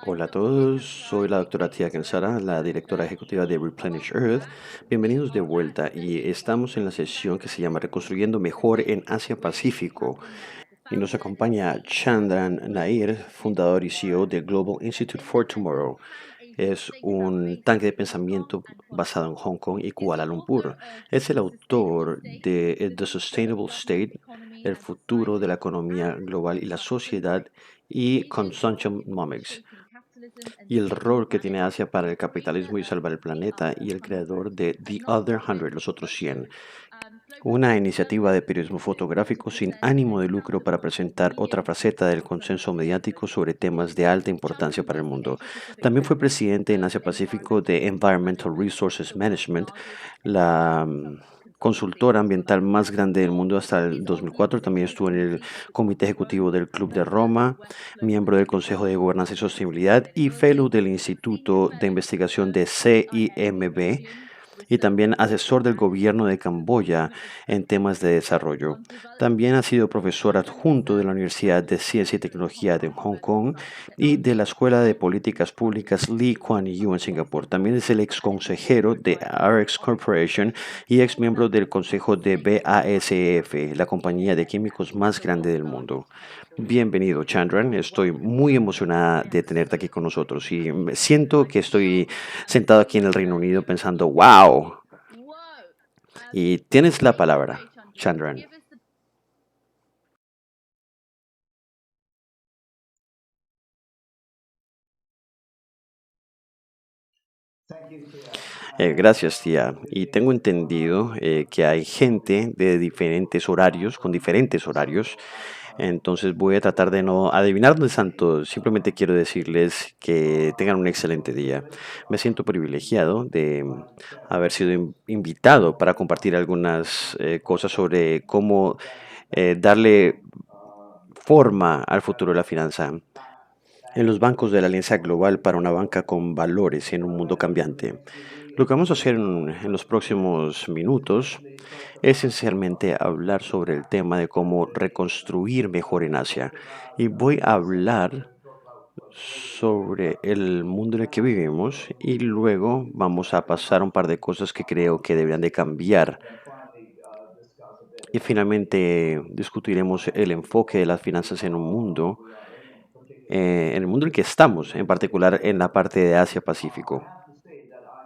Hola a todos, soy la doctora Tia Kensara, la directora ejecutiva de Replenish Earth. Bienvenidos de vuelta y estamos en la sesión que se llama Reconstruyendo Mejor en Asia Pacífico y nos acompaña Chandran Nair, fundador y CEO de Global Institute for Tomorrow. Es un tanque de pensamiento basado en Hong Kong y Kuala Lumpur. Es el autor de The Sustainable State, el futuro de la economía global y la sociedad y Consumption Consumptionomics y el rol que tiene Asia para el capitalismo y salvar el planeta, y el creador de The Other 100, los otros 100, una iniciativa de periodismo fotográfico sin ánimo de lucro para presentar otra faceta del consenso mediático sobre temas de alta importancia para el mundo. También fue presidente en Asia Pacífico de Environmental Resources Management, la consultora ambiental más grande del mundo hasta el 2004. También estuvo en el comité ejecutivo del Club de Roma, miembro del Consejo de Gobernanza y Sostenibilidad y fellow del Instituto de Investigación de CIMB, y también asesor del gobierno de Camboya en temas de desarrollo. También ha sido profesor adjunto de la Universidad de Ciencia y Tecnología de Hong Kong y de la Escuela de Políticas Públicas Lee Kuan Yew en Singapur. También es el ex consejero de RX Corporation y ex miembro del consejo de BASF, la compañía de químicos más grande del mundo. Bienvenido, Chandran. Estoy muy emocionada de tenerte aquí con nosotros y siento que estoy sentado aquí en el Reino Unido pensando, wow. Y tienes la palabra, Chandran. Gracias, tía. Y tengo entendido que hay gente de diferentes horarios, con diferentes horarios. Entonces voy a tratar de no adivinar dónde están todos. Simplemente quiero decirles que tengan un excelente día. Me siento privilegiado de haber sido invitado para compartir algunas cosas sobre cómo darle forma al futuro de la finanza en los bancos de la Alianza Global para una banca con valores en un mundo cambiante. Lo que vamos a hacer en los próximos minutos es esencialmente hablar sobre el tema de cómo reconstruir mejor en Asia. Y voy a hablar sobre el mundo en el que vivimos y luego vamos a pasar un par de cosas que creo que deberían de cambiar. Y finalmente discutiremos el enfoque de las finanzas en el mundo en el que estamos, en particular en la parte de Asia-Pacífico.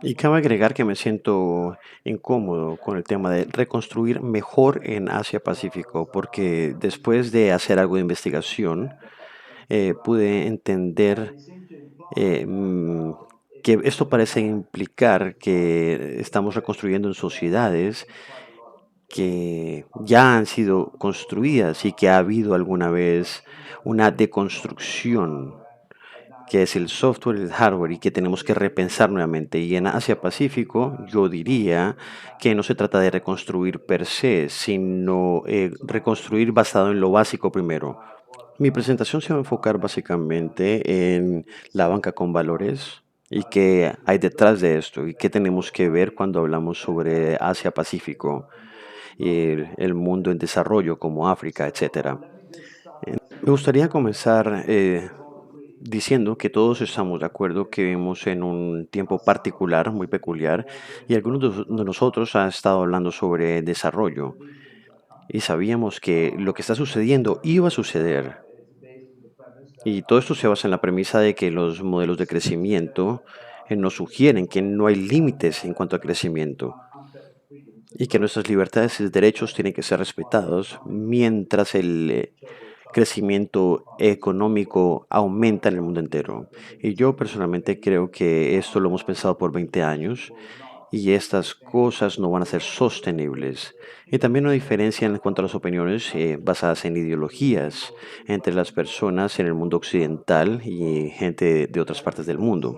Y cabe agregar que me siento incómodo con el tema de reconstruir mejor en Asia-Pacífico, porque después de hacer algo de investigación, pude entender eh, mm, que esto parece implicar que estamos reconstruyendo en sociedades que ya han sido construidas y que ha habido alguna vez una deconstrucción, que es el software y el hardware, y que tenemos que repensar nuevamente. Y en Asia Pacífico yo diría que no se trata de reconstruir per se, sino reconstruir basado en lo básico primero. Mi presentación se va a enfocar básicamente en la banca con valores y qué hay detrás de esto y qué tenemos que ver cuando hablamos sobre Asia Pacífico y el mundo en desarrollo como África, etcétera. Me gustaría comenzar diciendo que todos estamos de acuerdo que vivimos en un tiempo particular, muy peculiar, y algunos de nosotros han estado hablando sobre desarrollo y sabíamos que lo que está sucediendo iba a suceder. Y todo esto se basa en la premisa de que los modelos de crecimiento nos sugieren que no hay límites en cuanto a crecimiento y que nuestras libertades y derechos tienen que ser respetados mientras el crecimiento económico aumenta en el mundo entero. Y yo personalmente creo que esto lo hemos pensado por 20 años y estas cosas no van a ser sostenibles. Y también una diferencia en cuanto a las opiniones basadas en ideologías entre las personas en el mundo occidental y gente de otras partes del mundo.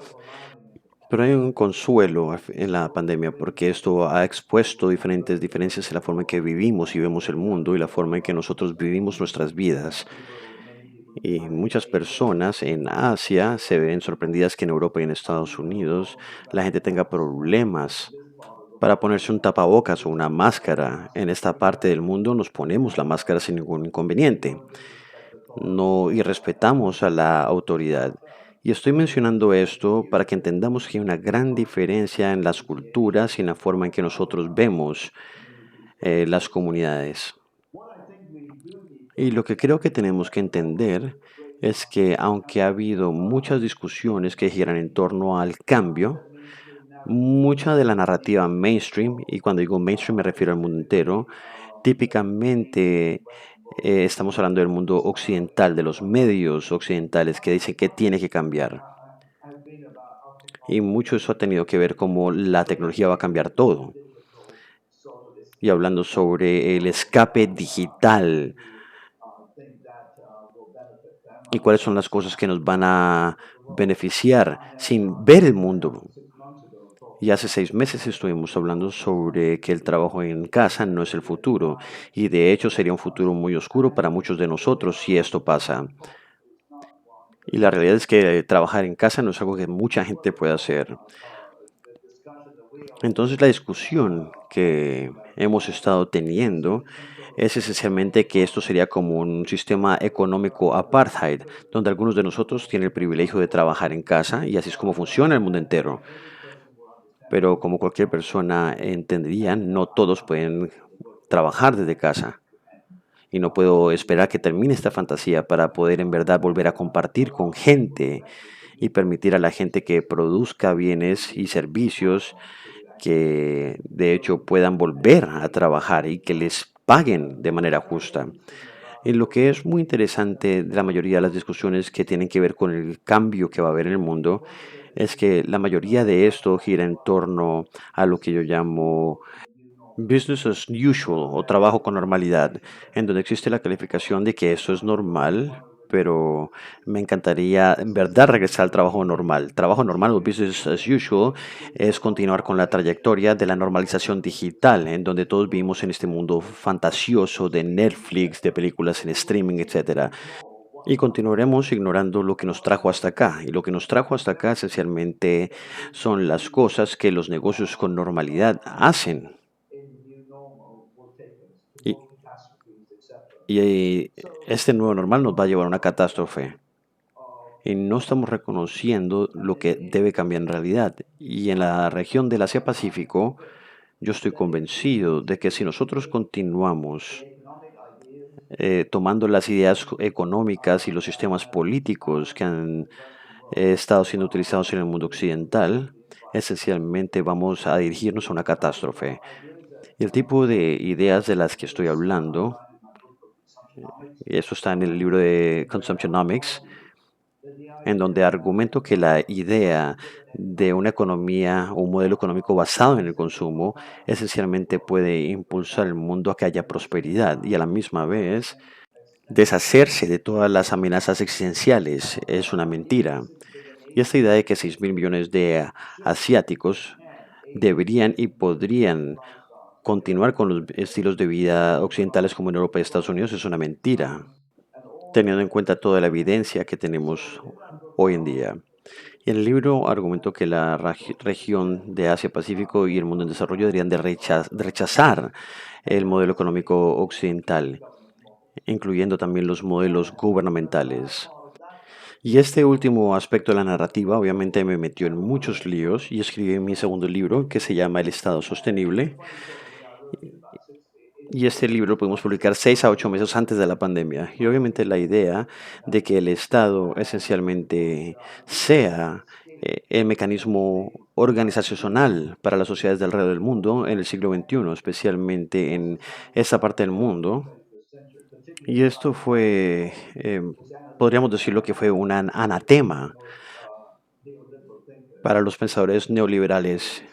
Pero hay un consuelo en la pandemia porque esto ha expuesto diferentes diferencias en la forma en que vivimos y vemos el mundo y la forma en que nosotros vivimos nuestras vidas. Y muchas personas en Asia se ven sorprendidas que en Europa y en Estados Unidos la gente tenga problemas para ponerse un tapabocas o una máscara. En esta parte del mundo nos ponemos la máscara sin ningún inconveniente. No y respetamos a la autoridad. Y estoy mencionando esto para que entendamos que hay una gran diferencia en las culturas y en la forma en que nosotros vemos las comunidades. Y lo que creo que tenemos que entender es que aunque ha habido muchas discusiones que giran en torno al cambio, mucha de la narrativa mainstream, y cuando digo mainstream me refiero al mundo entero, típicamente estamos hablando del mundo occidental, de los medios occidentales que dicen que tiene que cambiar. Y mucho de eso ha tenido que ver cómo la tecnología va a cambiar todo. Y hablando sobre el escape digital y cuáles son las cosas que nos van a beneficiar sin ver el mundo. Y hace 6 meses estuvimos hablando sobre que el trabajo en casa no es el futuro. Y de hecho sería un futuro muy oscuro para muchos de nosotros si esto pasa. Y la realidad es que trabajar en casa no es algo que mucha gente puede hacer. Entonces la discusión que hemos estado teniendo es esencialmente que esto sería como un sistema económico apartheid, donde algunos de nosotros tienen el privilegio de trabajar en casa y así es como funciona el mundo entero. Pero como cualquier persona entendería, no todos pueden trabajar desde casa. Y no puedo esperar que termine esta fantasía para poder en verdad volver a compartir con gente y permitir a la gente que produzca bienes y servicios que de hecho puedan volver a trabajar y que les paguen de manera justa. Y lo que es muy interesante de la mayoría de las discusiones que tienen que ver con el cambio que va a haber en el mundo es que la mayoría de esto gira en torno a lo que yo llamo business as usual o trabajo con normalidad, en donde existe la calificación de que eso es normal, pero me encantaría en verdad regresar al trabajo normal. Trabajo normal o business as usual es continuar con la trayectoria de la normalización digital, en donde todos vivimos en este mundo fantasioso de Netflix, de películas en streaming, etcétera. Y continuaremos ignorando lo que nos trajo hasta acá. Y lo que nos trajo hasta acá esencialmente son las cosas que los negocios con normalidad hacen. Y, y este nuevo normal nos va a llevar a una catástrofe. Y no estamos reconociendo lo que debe cambiar en realidad. Y en la región del Asia-Pacífico, yo estoy convencido de que si nosotros continuamos tomando las ideas económicas y los sistemas políticos que han estado siendo utilizados en el mundo occidental, esencialmente vamos a dirigirnos a una catástrofe. Y el tipo de ideas de las que estoy hablando, y eso está en el libro de Consumptionomics, en donde argumento que la idea de una economía o un modelo económico basado en el consumo esencialmente puede impulsar el mundo a que haya prosperidad y a la misma vez deshacerse de todas las amenazas existenciales es una mentira. Y esta idea de que 6.000 millones de asiáticos deberían y podrían continuar con los estilos de vida occidentales como en Europa y Estados Unidos es una mentira, teniendo en cuenta toda la evidencia que tenemos hoy en día. Y en el libro argumento que la región de Asia-Pacífico y el mundo en desarrollo deberían de rechazar el modelo económico occidental, incluyendo también los modelos gubernamentales. Y este último aspecto de la narrativa obviamente me metió en muchos líos y escribí mi segundo libro que se llama El Estado Sostenible. Y este libro lo pudimos publicar 6 a 8 meses antes de la pandemia. Y obviamente la idea de que el Estado esencialmente sea el mecanismo organizacional para las sociedades de alrededor del mundo en el siglo XXI, especialmente en esta parte del mundo. Y esto fue, podríamos decirlo que fue un anatema para los pensadores neoliberales,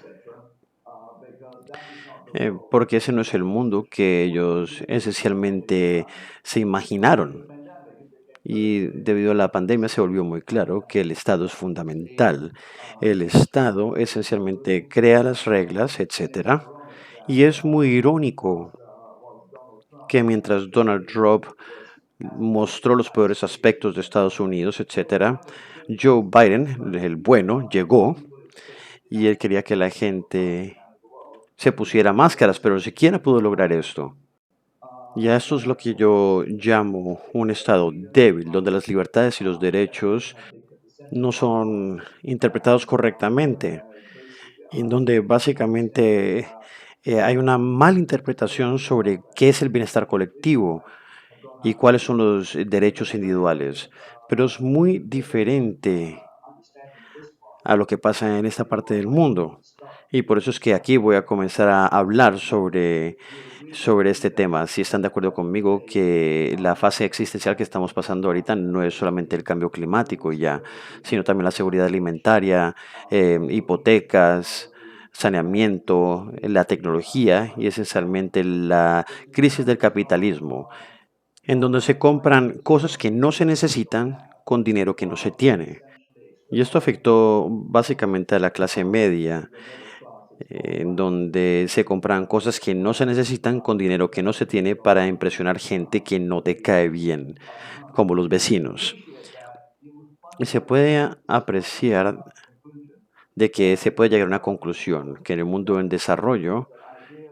porque ese no es el mundo que ellos esencialmente se imaginaron. Y debido a la pandemia se volvió muy claro que el Estado es fundamental. El Estado esencialmente crea las reglas, etcétera. Y es muy irónico que mientras Donald Trump mostró los peores aspectos de Estados Unidos, etcétera, Joe Biden, el bueno, llegó y él quería que la gente se pusiera máscaras, pero ni siquiera pudo lograr esto. Y a esto es lo que yo llamo un Estado débil, donde las libertades y los derechos no son interpretados correctamente, en donde básicamente hay una mala interpretación sobre qué es el bienestar colectivo y cuáles son los derechos individuales. Pero es muy diferente a lo que pasa en esta parte del mundo. Y por eso es que aquí voy a comenzar a hablar sobre este tema. Si están de acuerdo conmigo que la fase existencial que estamos pasando ahorita no es solamente el cambio climático y ya, sino también la seguridad alimentaria, hipotecas, saneamiento, la tecnología y esencialmente la crisis del capitalismo, en donde se compran cosas que no se necesitan con dinero que no se tiene. Y esto afectó básicamente a la clase media, en donde se compran cosas que no se necesitan con dinero que no se tiene para impresionar gente que no te cae bien, como los vecinos. Y se puede apreciar de que se puede llegar a una conclusión, que en el mundo en desarrollo,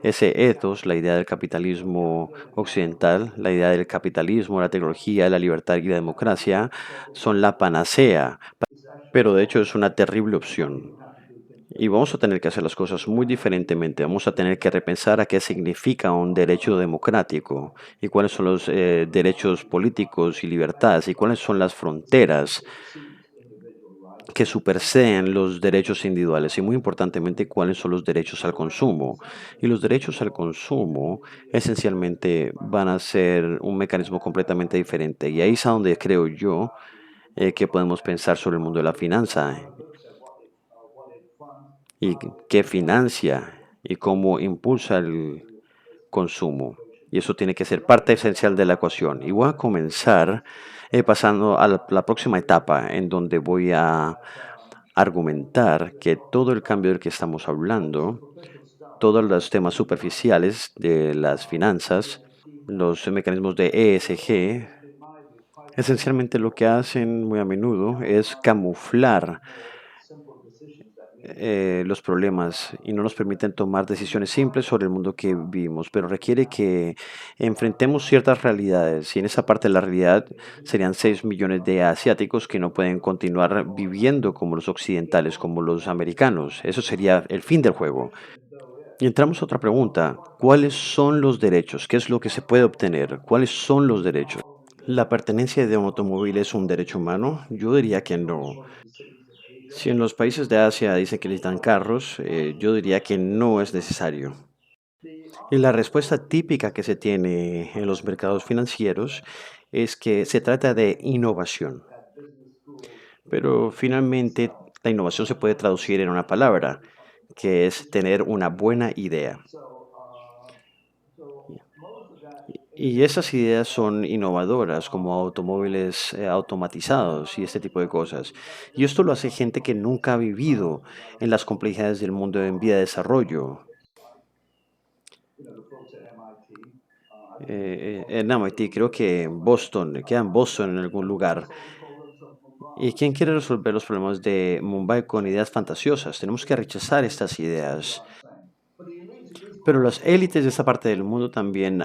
ese ethos, la idea del capitalismo occidental, la idea del capitalismo, la tecnología, la libertad y la democracia, son la panacea, pero de hecho es una terrible opción. Y vamos a tener que hacer las cosas muy diferentemente. Vamos a tener que repensar a qué significa un derecho democrático y cuáles son los derechos políticos y libertades y cuáles son las fronteras que superseden los derechos individuales y muy importantemente cuáles son los derechos al consumo. Y los derechos al consumo esencialmente van a ser un mecanismo completamente diferente. Y ahí es a donde creo yo que podemos pensar sobre el mundo de la finanza y qué financia y cómo impulsa el consumo. Y eso tiene que ser parte esencial de la ecuación. Y voy a comenzar pasando a la próxima etapa en donde voy a argumentar que todo el cambio del que estamos hablando, todos los temas superficiales de las finanzas, los mecanismos de ESG, esencialmente lo que hacen muy a menudo es camuflar los problemas y no nos permiten tomar decisiones simples sobre el mundo que vivimos, pero requiere que enfrentemos ciertas realidades y en esa parte de la realidad serían 6 millones de asiáticos que no pueden continuar viviendo como los occidentales, como los americanos. Eso sería el fin del juego. Y entramos a otra pregunta. ¿Cuáles son los derechos? ¿Qué es lo que se puede obtener? ¿Cuáles son los derechos? ¿La pertenencia de un automóvil es un derecho humano? Yo diría que no. Si en los países de Asia dicen que necesitan carros, yo diría que no es necesario. Y la respuesta típica que se tiene en los mercados financieros es que se trata de innovación. Pero finalmente la innovación se puede traducir en una palabra, que es tener una buena idea. Y esas ideas son innovadoras, como automóviles automatizados y este tipo de cosas. Y esto lo hace gente que nunca ha vivido en las complejidades del mundo en vía de desarrollo. En MIT, creo que en Boston, queda en Boston en algún lugar. ¿Y quién quiere resolver los problemas de Mumbai con ideas fantasiosas? Tenemos que rechazar estas ideas. Pero las élites de esta parte del mundo también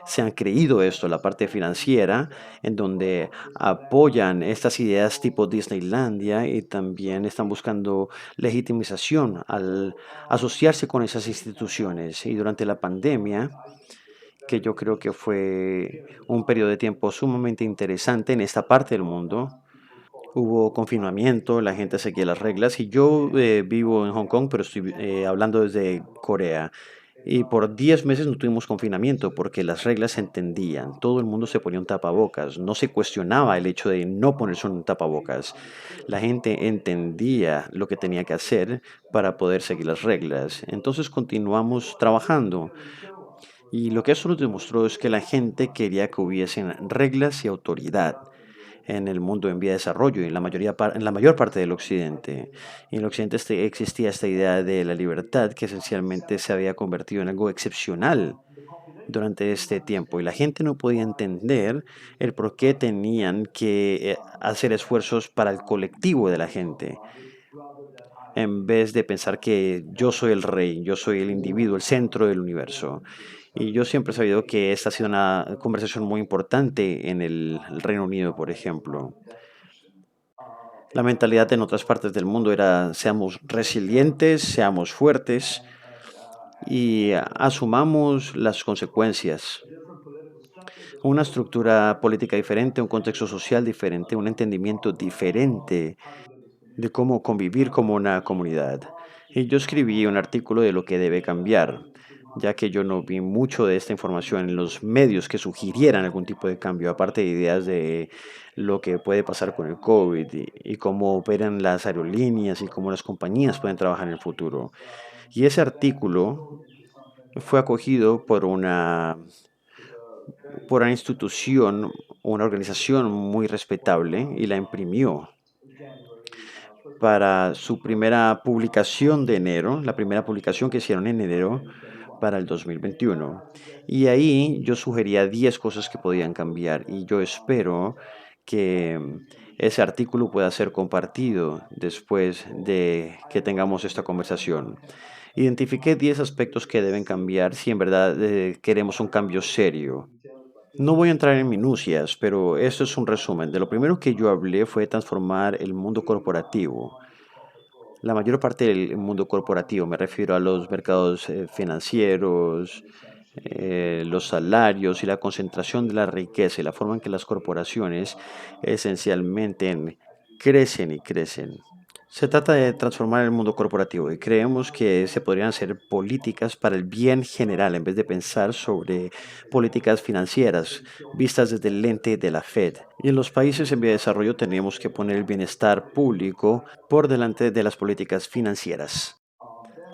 se han creído esto, la parte financiera, en donde apoyan estas ideas tipo Disneylandia y también están buscando legitimización al asociarse con esas instituciones. Y durante la pandemia, que yo creo que fue un periodo de tiempo sumamente interesante en esta parte del mundo, hubo confinamiento, la gente seguía las reglas y yo vivo en Hong Kong, pero estoy hablando desde Corea. Y por 10 meses no tuvimos confinamiento porque las reglas se entendían. Todo el mundo se ponía un tapabocas. No se cuestionaba el hecho de no ponerse un tapabocas. La gente entendía lo que tenía que hacer para poder seguir las reglas. Entonces continuamos trabajando. Y lo que eso nos demostró es que la gente quería que hubiesen reglas y autoridad en el mundo en vía de desarrollo y en en la mayor parte del occidente. Y en el occidente existía esta idea de la libertad que esencialmente se había convertido en algo excepcional durante este tiempo y la gente no podía entender el por qué tenían que hacer esfuerzos para el colectivo de la gente en vez de pensar que yo soy el rey, yo soy el individuo, el centro del universo. Y yo siempre he sabido que esta ha sido una conversación muy importante en el Reino Unido, por ejemplo. La mentalidad en otras partes del mundo era seamos resilientes, seamos fuertes y asumamos las consecuencias. Una estructura política diferente, un contexto social diferente, un entendimiento diferente de cómo convivir como una comunidad. Y yo escribí un artículo de lo que debe cambiar, ya que yo no vi mucho de esta información en los medios que sugirieran algún tipo de cambio, aparte de ideas de lo que puede pasar con el COVID y cómo operan las aerolíneas y cómo las compañías pueden trabajar en el futuro. Y ese artículo fue acogido por una institución, una organización muy respetable y la imprimió para su primera publicación de enero, la primera publicación que hicieron en enero para el 2021. Y ahí yo sugería 10 cosas que podían cambiar y yo espero que ese artículo pueda ser compartido después de que tengamos esta conversación. Identifiqué 10 aspectos que deben cambiar si en verdad queremos un cambio serio. No voy a entrar en minucias, pero esto es un resumen. De lo primero que yo hablé fue transformar el mundo corporativo. La mayor parte del mundo corporativo, me refiero a los mercados financieros, los salarios y la concentración de la riqueza y la forma en que las corporaciones esencialmente crecen y crecen. Se trata de transformar el mundo corporativo y creemos que se podrían hacer políticas para el bien general en vez de pensar sobre políticas financieras vistas desde el lente de la Fed. Y en los países en vía de desarrollo tenemos que poner el bienestar público por delante de las políticas financieras.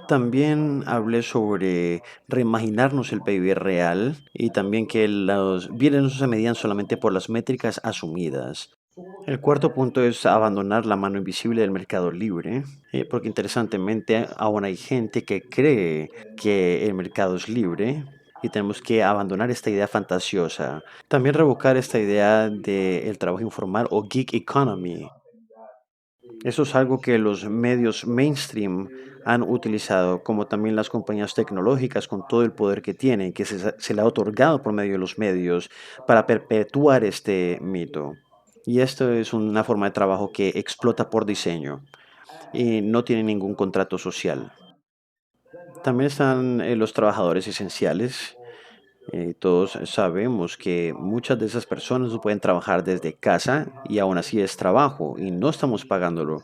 También hablé sobre reimaginarnos el PIB real y también que los bienes no se medían solamente por las métricas asumidas. El cuarto punto es abandonar la mano invisible del mercado libre, porque interesantemente aún hay gente que cree que el mercado es libre y tenemos que abandonar esta idea fantasiosa. También revocar esta idea del trabajo informal o gig economy. Eso es algo que los medios mainstream han utilizado, como también las compañías tecnológicas con todo el poder que tienen, que se le ha otorgado por medio de los medios para perpetuar este mito. Y esto es una forma de trabajo que explota por diseño y no tiene ningún contrato social. También están los trabajadores esenciales. Todos sabemos que muchas de esas personas no pueden trabajar desde casa y aún así es trabajo y no estamos pagándolo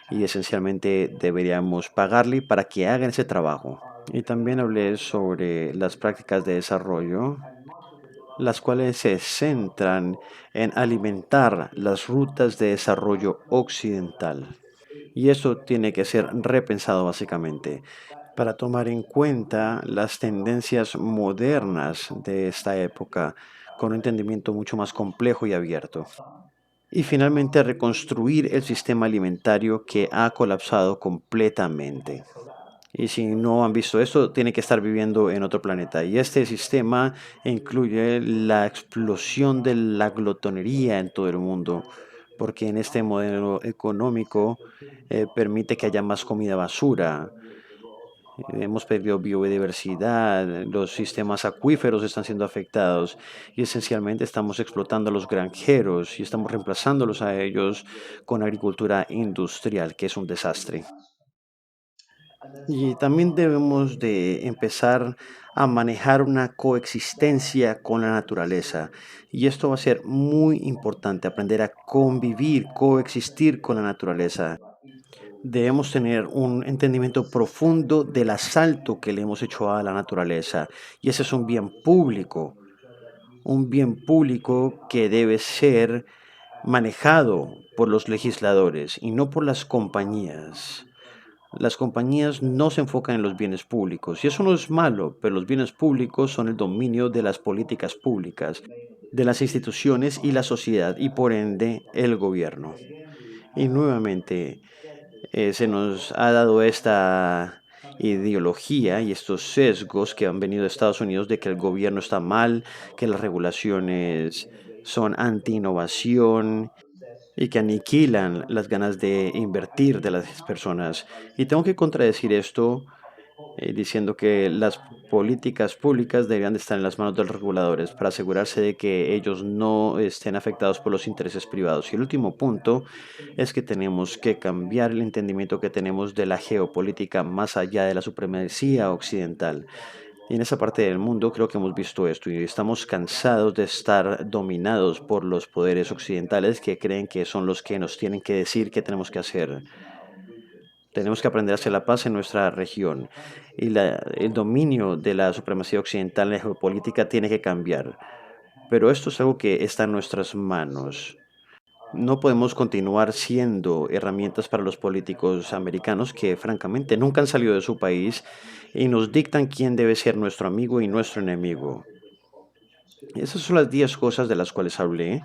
y esencialmente deberíamos pagarle para que hagan ese trabajo. Y también hablé sobre las prácticas de desarrollo, las cuales se centran en alimentar las rutas de desarrollo occidental. Y eso tiene que ser repensado básicamente para tomar en cuenta las tendencias modernas de esta época con un entendimiento mucho más complejo y abierto. Y finalmente reconstruir el sistema alimentario que ha colapsado completamente. Y si no han visto esto, tienen que estar viviendo en otro planeta. Y este sistema incluye la explosión de la glotonería en todo el mundo, porque en este modelo económico permite que haya más comida basura. Hemos perdido biodiversidad, los sistemas acuíferos están siendo afectados y esencialmente estamos explotando a los granjeros y estamos reemplazándolos a ellos con agricultura industrial, que es un desastre. Y también debemos de empezar a manejar una coexistencia con la naturaleza. Y esto va a ser muy importante, aprender a convivir, coexistir con la naturaleza. Debemos tener un entendimiento profundo del asalto que le hemos hecho a la naturaleza. Y ese es un bien público que debe ser manejado por los legisladores y no por las compañías. Las compañías no se enfocan en los bienes públicos y eso no es malo, pero los bienes públicos son el dominio de las políticas públicas, de las instituciones y la sociedad y por ende el gobierno. Y nuevamente se nos ha dado esta ideología y estos sesgos que han venido de Estados Unidos de que el gobierno está mal, que las regulaciones son anti-innovación y que aniquilan las ganas de invertir de las personas. Y tengo que contradecir esto diciendo que las políticas públicas deberían de estar en las manos de los reguladores para asegurarse de que ellos no estén afectados por los intereses privados. Y el último punto es que tenemos que cambiar el entendimiento que tenemos de la geopolítica más allá de la supremacía occidental. Y en esa parte del mundo creo que hemos visto esto y estamos cansados de estar dominados por los poderes occidentales que creen que son los que nos tienen que decir qué tenemos que hacer. Tenemos que aprender a hacer la paz en nuestra región y el dominio de la supremacía occidental en la geopolítica tiene que cambiar. Pero esto es algo que está en nuestras manos. No podemos continuar siendo herramientas para los políticos americanos que francamente nunca han salido de su país y nos dictan quién debe ser nuestro amigo y nuestro enemigo. Esas son las 10 cosas de las cuales hablé.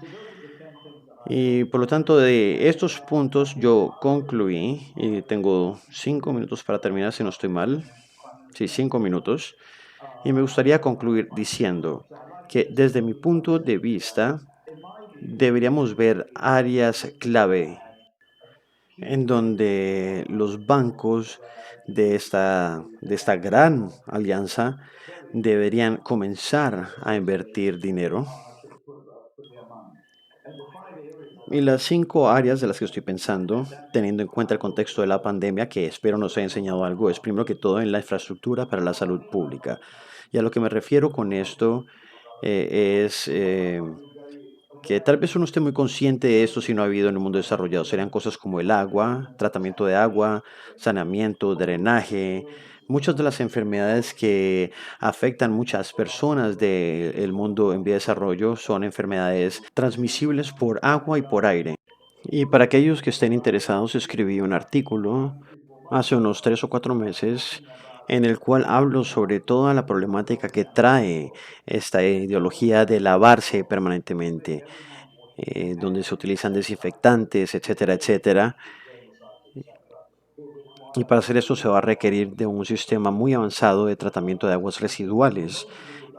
Y por lo tanto, de estos puntos yo concluí, y tengo 5 minutos para terminar si no estoy mal. Sí, 5 minutos. Y me gustaría concluir diciendo que desde mi punto de vista deberíamos ver áreas clave en donde los bancos de esta gran alianza deberían comenzar a invertir dinero. Y las 5 áreas de las que estoy pensando, teniendo en cuenta el contexto de la pandemia, que espero nos haya enseñado algo, es primero que todo en la infraestructura para la salud pública. Y a lo que me refiero con esto es que tal vez uno esté muy consciente de esto si no ha vivido en el mundo desarrollado. Serían cosas como el agua, tratamiento de agua, saneamiento, drenaje. Muchas de las enfermedades que afectan muchas personas del mundo en vía de desarrollo son enfermedades transmisibles por agua y por aire. Y para aquellos que estén interesados, escribí un artículo hace unos 3 o 4 meses en el cual hablo sobre toda la problemática que trae esta ideología de lavarse permanentemente, donde se utilizan desinfectantes, etcétera, etcétera. Y para hacer esto se va a requerir de un sistema muy avanzado de tratamiento de aguas residuales.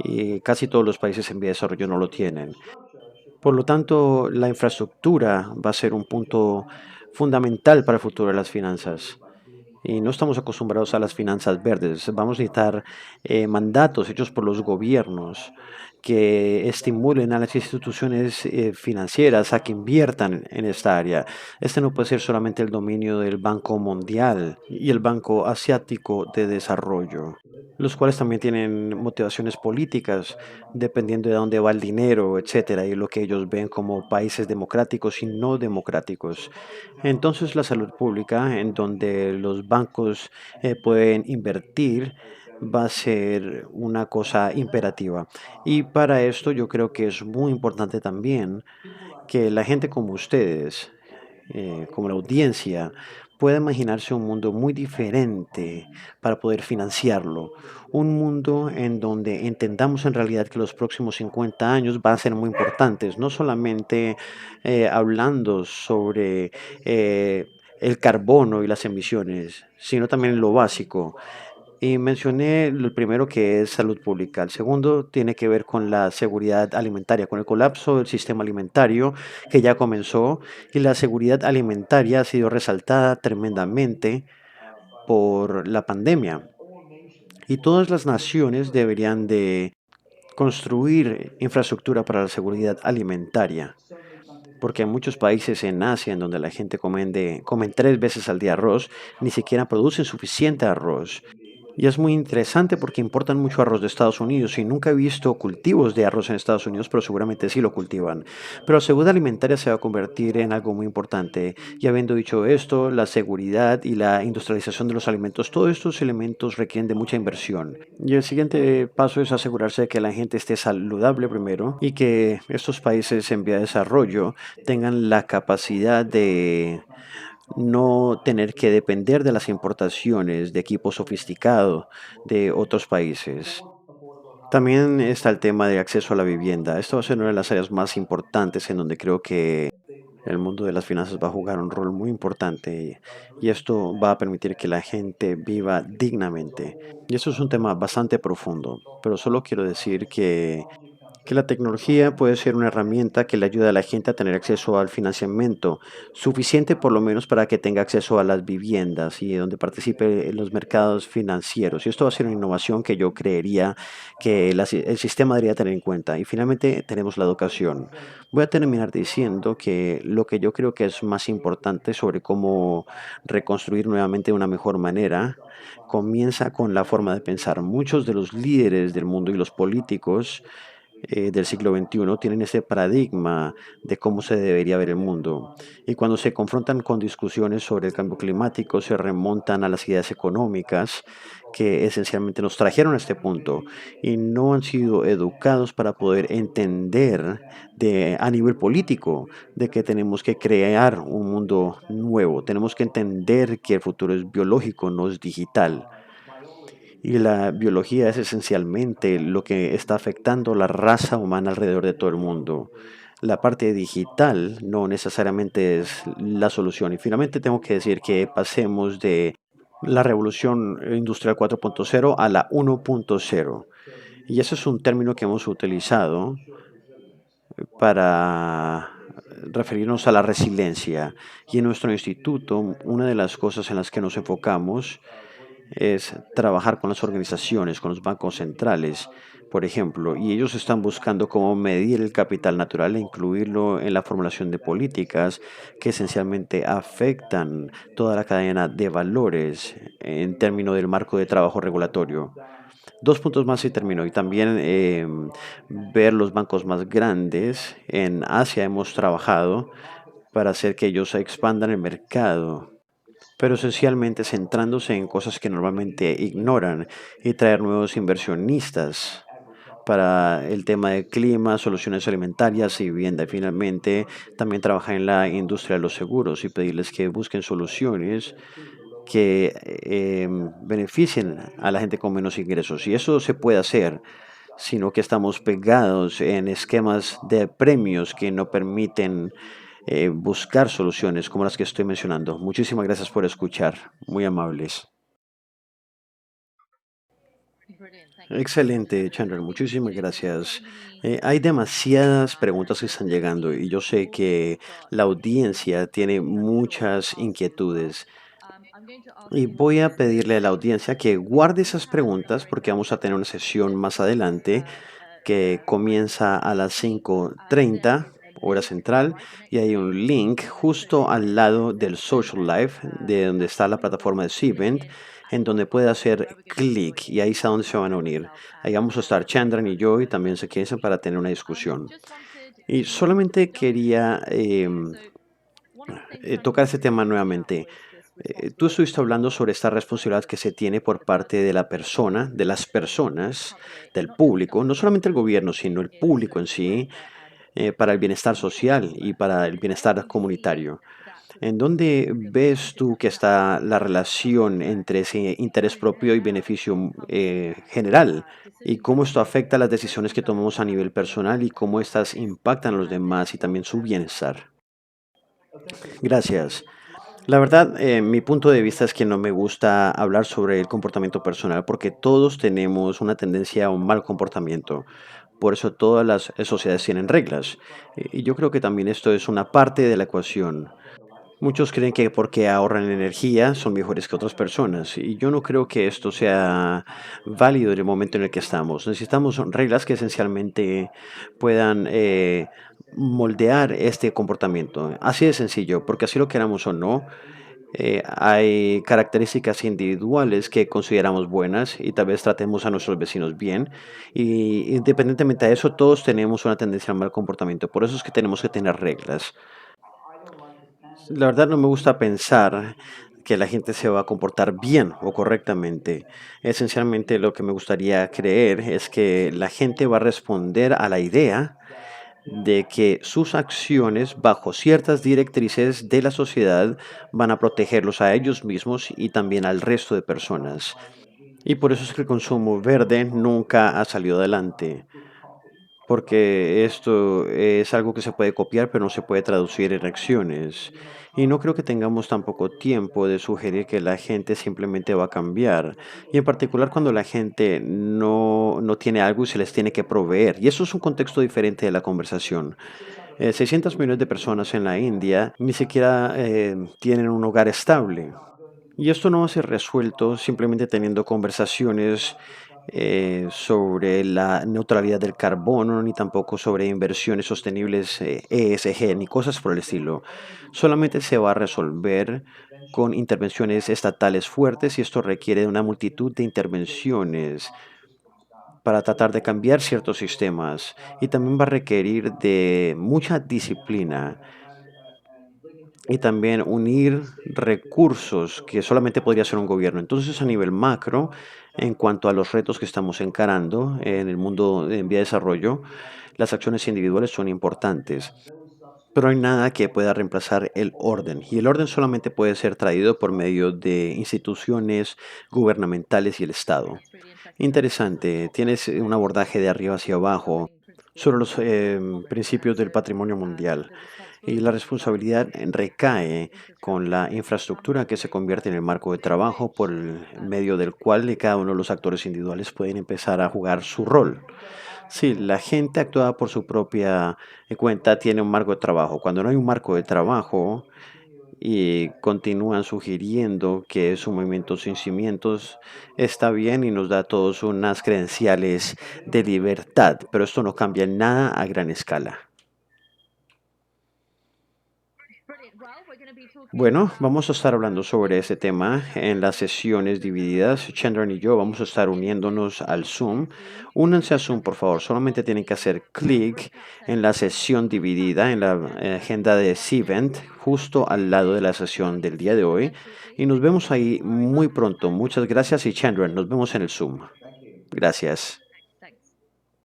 Y casi todos los países en vía de desarrollo no lo tienen. Por lo tanto, la infraestructura va a ser un punto fundamental para el futuro de las finanzas. Y no estamos acostumbrados a las finanzas verdes. Vamos a necesitar mandatos hechos por los gobiernos que estimulen a las instituciones financieras a que inviertan en esta área. Este no puede ser solamente el dominio del Banco Mundial y el Banco Asiático de Desarrollo, los cuales también tienen motivaciones políticas, dependiendo de dónde va el dinero, etcétera, y lo que ellos ven como países democráticos y no democráticos. Entonces, la salud pública, en donde los bancos pueden invertir, va a ser una cosa imperativa. Y para esto yo creo que es muy importante también que la gente como ustedes, como la audiencia, pueda imaginarse un mundo muy diferente para poder financiarlo. Un mundo en donde entendamos en realidad que los próximos 50 años van a ser muy importantes, no solamente hablando sobre el carbono y las emisiones, sino también lo básico. Y mencioné el primero que es salud pública. El segundo tiene que ver con la seguridad alimentaria, con el colapso del sistema alimentario que ya comenzó y la seguridad alimentaria ha sido resaltada tremendamente por la pandemia. Y todas las naciones deberían de construir infraestructura para la seguridad alimentaria, porque hay muchos países en Asia en donde la gente comen 3 veces al día arroz, ni siquiera producen suficiente arroz. Y es muy interesante porque importan mucho arroz de Estados Unidos y nunca he visto cultivos de arroz en Estados Unidos, pero seguramente sí lo cultivan. Pero la seguridad alimentaria se va a convertir en algo muy importante. Y habiendo dicho esto, la seguridad y la industrialización de los alimentos, todos estos elementos requieren de mucha inversión. Y el siguiente paso es asegurarse de que la gente esté saludable primero y que estos países en vía de desarrollo tengan la capacidad de no tener que depender de las importaciones de equipo sofisticado de otros países. También está el tema de acceso a la vivienda. Esto va a ser una de las áreas más importantes en donde creo que el mundo de las finanzas va a jugar un rol muy importante y esto va a permitir que la gente viva dignamente. Y eso es un tema bastante profundo, pero solo quiero decir que Que la tecnología puede ser una herramienta que le ayuda a la gente a tener acceso al financiamiento suficiente por lo menos para que tenga acceso a las viviendas y donde participe en los mercados financieros. Y esto va a ser una innovación que yo creería que el sistema debería tener en cuenta. Y finalmente tenemos la educación. Voy a terminar diciendo que lo que yo creo que es más importante sobre cómo reconstruir nuevamente de una mejor manera comienza con la forma de pensar. Muchos de los líderes del mundo y los políticos del siglo XXI tienen ese paradigma de cómo se debería ver el mundo. Y cuando se confrontan con discusiones sobre el cambio climático, se remontan a las ideas económicas que esencialmente nos trajeron a este punto y no han sido educados para poder entender a nivel político de que tenemos que crear un mundo nuevo. Tenemos que entender que el futuro es biológico, no es digital. Y la biología es esencialmente lo que está afectando la raza humana alrededor de todo el mundo. La parte digital no necesariamente es la solución. Y finalmente tengo que decir que pasemos de la revolución industrial 4.0 a la 1.0. Y ese es un término que hemos utilizado para referirnos a la resiliencia. Y en nuestro instituto, una de las cosas en las que nos enfocamos es trabajar con las organizaciones, con los bancos centrales, por ejemplo, y ellos están buscando cómo medir el capital natural e incluirlo en la formulación de políticas que esencialmente afectan toda la cadena de valores en términos del marco de trabajo regulatorio. Dos puntos más y termino. Y también ver los bancos más grandes. En Asia hemos trabajado para hacer que ellos expandan el mercado, pero esencialmente centrándose en cosas que normalmente ignoran y traer nuevos inversionistas para el tema de clima, soluciones alimentarias y vivienda. Y finalmente, también trabajar en la industria de los seguros y pedirles que busquen soluciones que beneficien a la gente con menos ingresos. Y eso se puede hacer, sino que estamos pegados en esquemas de premios que no permiten buscar soluciones como las que estoy mencionando. Muchísimas gracias por escuchar. Muy amables. Excelente, Chandler. Muchísimas gracias. Hay demasiadas preguntas que están llegando y yo sé que la audiencia tiene muchas inquietudes. Y voy a pedirle a la audiencia que guarde esas preguntas porque vamos a tener una sesión más adelante que comienza a las 5:30 hora central y hay un link justo al lado del Social Life, de donde está la plataforma de Cvent, en donde puede hacer clic y ahí es a donde se van a unir. Ahí vamos a estar Chandran y yo y también se queden para tener una discusión. Y solamente quería tocar ese tema nuevamente. Tú estuviste hablando sobre esta responsabilidad que se tiene por parte de la persona, de las personas, del público, no solamente el gobierno, sino el público en sí, para el bienestar social y para el bienestar comunitario. ¿En dónde ves tú que está la relación entre ese interés propio y beneficio general? ¿Y cómo esto afecta las decisiones que tomamos a nivel personal y cómo estas impactan a los demás y también su bienestar? Gracias. La verdad, mi punto de vista es que no me gusta hablar sobre el comportamiento personal porque todos tenemos una tendencia a un mal comportamiento. Por eso todas las sociedades tienen reglas. Y yo creo que también esto es una parte de la ecuación. Muchos creen que porque ahorran energía son mejores que otras personas y yo no creo que esto sea válido en el momento en el que estamos. Necesitamos reglas que esencialmente puedan moldear este comportamiento. Así de sencillo, porque así lo queramos o no, hay características individuales que consideramos buenas y tal vez tratemos a nuestros vecinos bien. Y independientemente de eso, todos tenemos una tendencia al mal comportamiento. Por eso es que tenemos que tener reglas. La verdad no me gusta pensar que la gente se va a comportar bien o correctamente. Esencialmente lo que me gustaría creer es que la gente va a responder a la idea de que sus acciones bajo ciertas directrices de la sociedad van a protegerlos a ellos mismos y también al resto de personas. Y por eso es que el consumo verde nunca ha salido adelante, porque esto es algo que se puede copiar, pero no se puede traducir en acciones. Y no creo que tengamos tampoco tiempo de sugerir que la gente simplemente va a cambiar. Y en particular cuando la gente no tiene algo y se les tiene que proveer. Y eso es un contexto diferente de la conversación. 600 millones de personas en la India ni siquiera tienen un hogar estable. Y esto no va a ser resuelto simplemente teniendo conversaciones sobre la neutralidad del carbono, ni tampoco sobre inversiones sostenibles ESG, ni cosas por el estilo. Solamente se va a resolver con intervenciones estatales fuertes y esto requiere de una multitud de intervenciones para tratar de cambiar ciertos sistemas y también va a requerir de mucha disciplina y también unir recursos que solamente podría hacer un gobierno. Entonces, a nivel macro, en cuanto a los retos que estamos encarando en el mundo en vía de desarrollo, las acciones individuales son importantes, pero no hay nada que pueda reemplazar el orden. Y el orden solamente puede ser traído por medio de instituciones gubernamentales y el Estado. Interesante, tienes un abordaje de arriba hacia abajo sobre los principios del patrimonio mundial. Y la responsabilidad recae con la infraestructura que se convierte en el marco de trabajo por el medio del cual cada uno de los actores individuales pueden empezar a jugar su rol. Sí, la gente actúa por su propia cuenta tiene un marco de trabajo. Cuando no hay un marco de trabajo y continúan sugiriendo que es un movimiento sin cimientos, está bien y nos da a todos unas credenciales de libertad, pero esto no cambia en nada a gran escala. Bueno, vamos a estar hablando sobre ese tema en las sesiones divididas. Chandran y yo vamos a estar uniéndonos al Zoom. Únanse a Zoom, por favor. Solamente tienen que hacer clic en la sesión dividida, en la agenda de Cvent, justo al lado de la sesión del día de hoy. Y nos vemos ahí muy pronto. Muchas gracias y Chandran, nos vemos en el Zoom. Gracias.